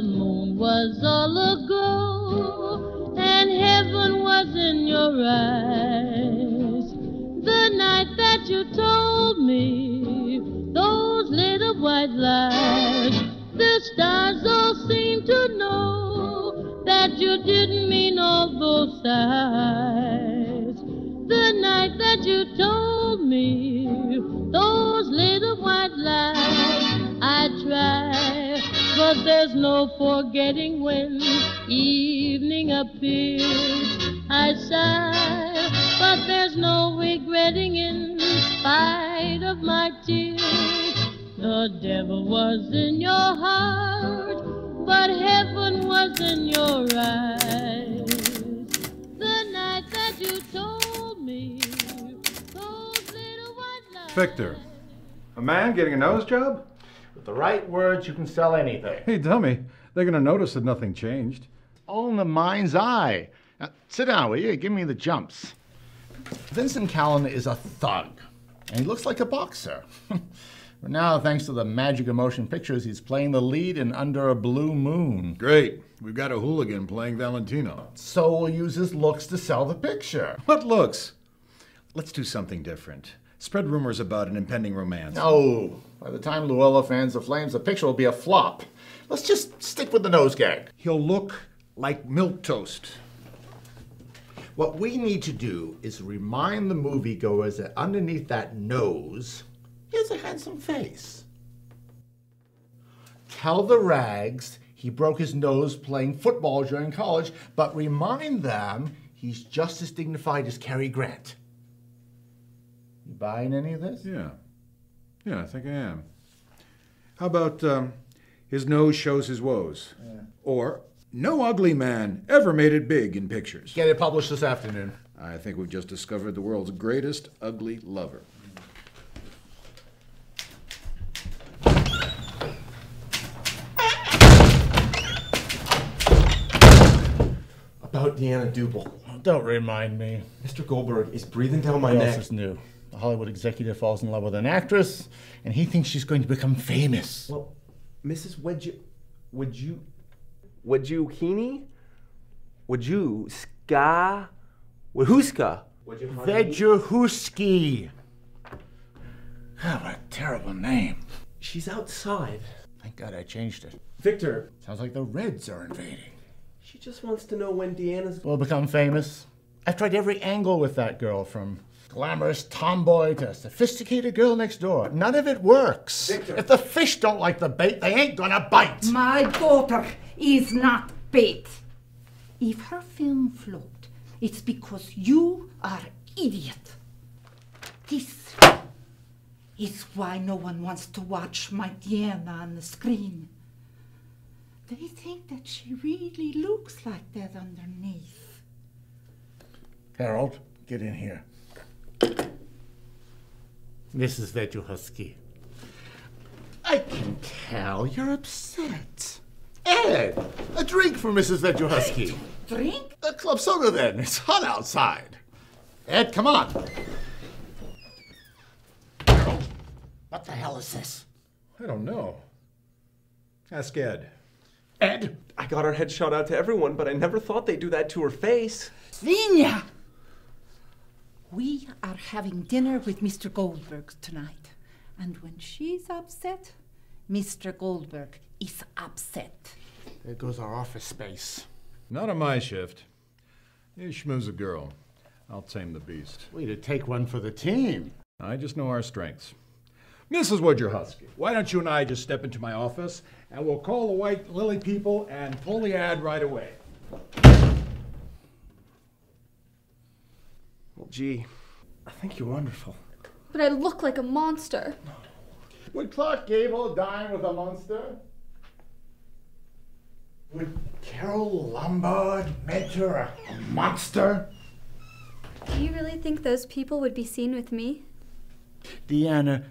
the moon was all aglow and heaven was in your eyes. The night that you told me those little white lies, the stars all seemed to know that you didn't mean all those sighs. The night that you told me those little white lies, I try, but there's no forgetting when evening appears. I sigh, but there's no regretting in spite of my tears. The devil was in your heart, but heaven was in your eyes. The night that you told me those little white lies. Victor, a man getting a nose job? With the right words, you can sell anything. Hey, tell me, they're going to notice that nothing changed. All in the mind's eye. Now, sit down, will you? Give me the jumps. Vincent Cappellin is a thug, and he looks like a boxer. But now, thanks to the magic of motion pictures, he's playing the lead in Under a Blue Moon. Great. We've got a hooligan playing Valentino. So we'll use his looks to sell the picture. What looks? Let's do something different. Spread rumors about an impending romance. No. By the time Luella fans the flames, the picture will be a flop. Let's just stick with the nose gag. He'll look like milk toast. What we need to do is remind the moviegoers that underneath that nose, here's a handsome face. Tell the rags he broke his nose playing football during college, but remind them he's just as dignified as Cary Grant. You buying any of this? Yeah, I think I am. How about his nose shows his woes? Yeah. Or no ugly man ever made it big in pictures. Get it published this afternoon. I think we've just discovered the world's greatest ugly lover. About Deanna Duble. Don't remind me. Mr. Goldberg is breathing down my What neck. else is new? A Hollywood executive falls in love with an actress, and he thinks she's going to become famous. Well, Mrs. Wojciechowski? Wojciechowska? Wojciechowski. Oh, what a terrible name. She's outside. Thank God I changed it. Victor. Sounds like the Reds are invading. She just wants to know when Deanna's... Will become famous. I've tried every angle with that girl, from glamorous tomboy to sophisticated girl next door. None of it works. Victor. If the fish don't like the bait, they ain't gonna bite. My daughter is not bait. If her film flopped, it's because you are idiot. This is why no one wants to watch my Diana on the screen. They think that she really looks like that underneath. Harold, get in here. Mrs. Wojciechowski. I can tell you're upset. Ed, a drink for Mrs. Wojciechowski. Drink? A club soda then. It's hot outside. Ed, come on. Harold, what the hell is this? I don't know. Ask Ed. Ed? I got her head shot out to everyone, but I never thought they'd do that to her face. Svinya! We are having dinner with Mr. Goldberg tonight. And when she's upset, Mr. Goldberg is upset. There goes our office space. Not on my shift. You schmooze a girl. I'll tame the beast. Way to take one for the team. I just know our strengths. Mrs. Wojciechowski, why don't you and I just step into my office, and we'll call the White Lily people and pull the ad right away. Well, gee, I think you're wonderful. But I look like a monster. Would Clark Gable dine with a monster? Would Carol Lombard mentor a monster? Do you really think those people would be seen with me? Deanna,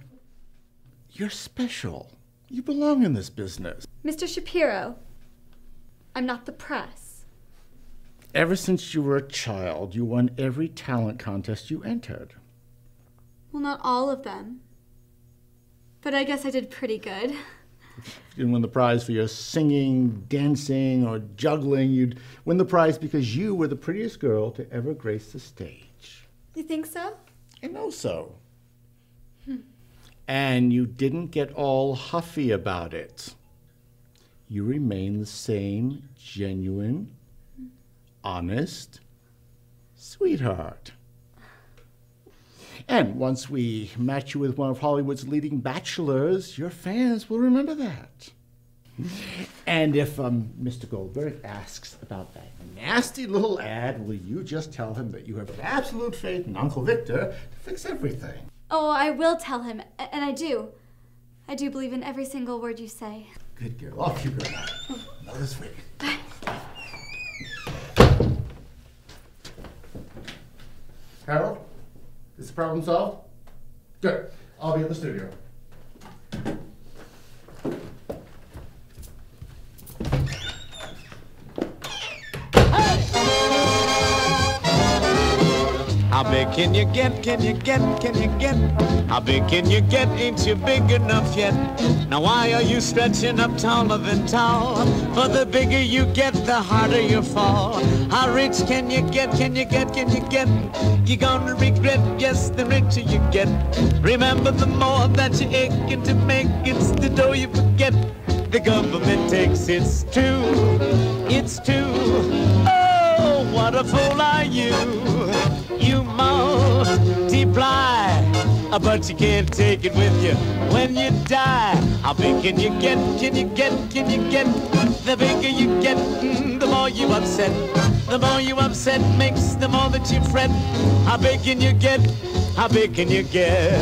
you're special. You belong in this business. Mr. Shapiro, I'm not the press. Ever since you were a child, you won every talent contest you entered. Well, not all of them. But I guess I did pretty good. You didn't win the prize for your singing, dancing, or juggling. You'd win the prize because you were the prettiest girl to ever grace the stage. You think so? I know so. And you didn't get all huffy about it. You remain the same genuine, honest sweetheart. And once we match you with one of Hollywood's leading bachelors, your fans will remember that. And if Mr. Goldberg asks about that nasty little ad, will you just tell him that you have absolute faith in Uncle Victor to fix everything? Oh, I will tell him, and I do. I do believe in every single word you say. Good girl. I'll keep her out. Now this way. Harold, is the problem solved? Good. I'll be at the studio. How big can you get, can you get, can you get? How big can you get, ain't you big enough yet? Now why are you stretching up taller than tall? For the bigger you get, the harder you fall. How rich can you get, can you get, can you get? You're gonna regret, yes, the richer you get. Remember, the more that you're aching to make, it's the dough you forget. The government takes its two, it's two. Oh, what a fool are you? You multiply, but you can't take it with you when you die. How big can you get, can you get, can you get? The bigger you get, the more you upset. The more you upset makes the more that you fret. How big can you get, how big can you get?